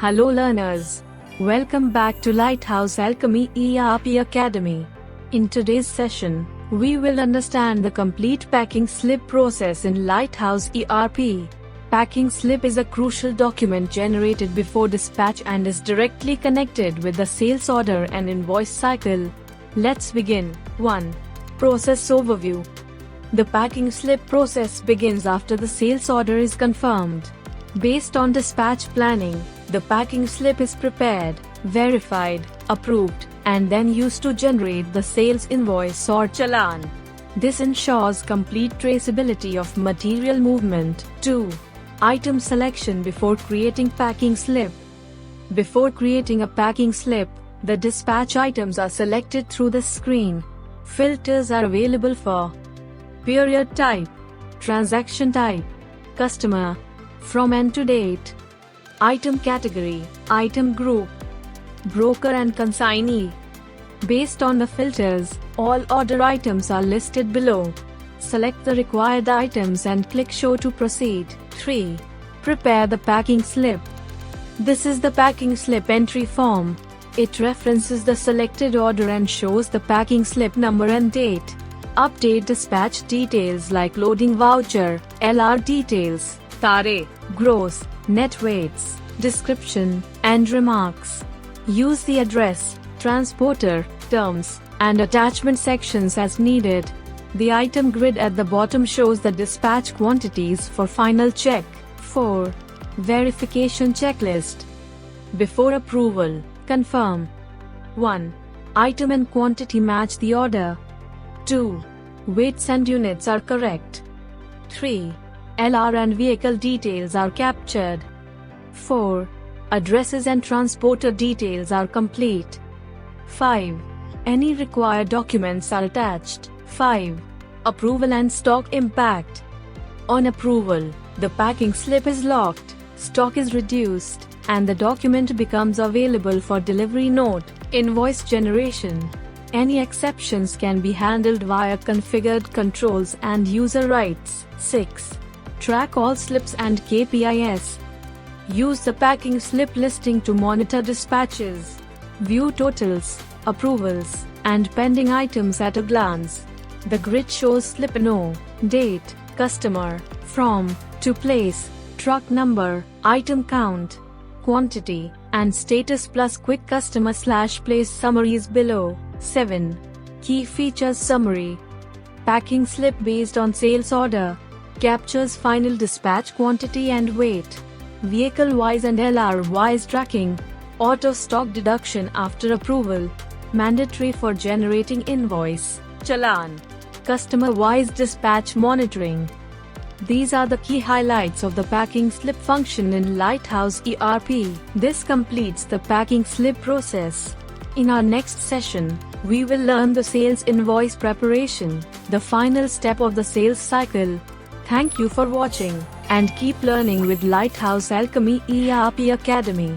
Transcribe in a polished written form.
Hello learners. Welcome back to Lighthouse Alchemy ERP Academy. In today's session, we will understand the complete packing slip process in Lighthouse ERP. Packing slip is a crucial document generated before dispatch and is directly connected with the sales order and invoice cycle. Let's begin. 1. Process overview. The packing slip process begins after the sales order is confirmed. Based on dispatch planning, the packing slip is prepared, verified, approved, and then used to generate the sales invoice or challan. This ensures complete traceability of material movement. 2. Item selection before creating packing slip. Before creating a packing slip, the dispatch items are selected through the screen. Filters are available for period type, transaction type, customer, from and to date, item category, item group, broker and consignee. Based on the filters, all order items are listed below. Select the required items and click Show to proceed. 3. Prepare the packing slip. This is the packing slip entry form. It references the selected order and shows the packing slip number and date. Update dispatch details like loading voucher, LR details, tare, gross, net weights, description, and remarks. Use the address, transporter, terms, and attachment sections as needed. The item grid at the bottom shows the dispatch quantities for final check. 4. Verification checklist. Before approval, confirm. 1. Item and quantity match the order. 2. Weights and units are correct. 3. LR and vehicle details are captured. 4. Addresses and transporter details are complete. 5. Any required documents are attached. 5. Approval and stock impact. On approval, the packing slip is locked, stock is reduced, and the document becomes available for delivery. Note: invoice generation. Any exceptions can be handled via configured controls and user rights. 6. Track all slips and KPIs. Use the packing slip listing to monitor dispatches. View totals, approvals, and pending items at a glance. The grid shows slip no, date, customer, from, to place, truck number, item count, quantity, and status plus quick customer/place summaries below. 7. Key features summary. Packing slip based on sales order. Captures final dispatch quantity and weight. Vehicle-wise and LR-wise tracking. Auto stock deduction after approval. Mandatory for generating invoice, challan. Customer-wise dispatch monitoring. These are the key highlights of the packing slip function in Lighthouse ERP. This completes the packing slip process. In our next session, we will learn the sales invoice preparation, the final step of the sales cycle. Thank you for watching, and keep learning with Lighthouse Alchemy ERP Academy.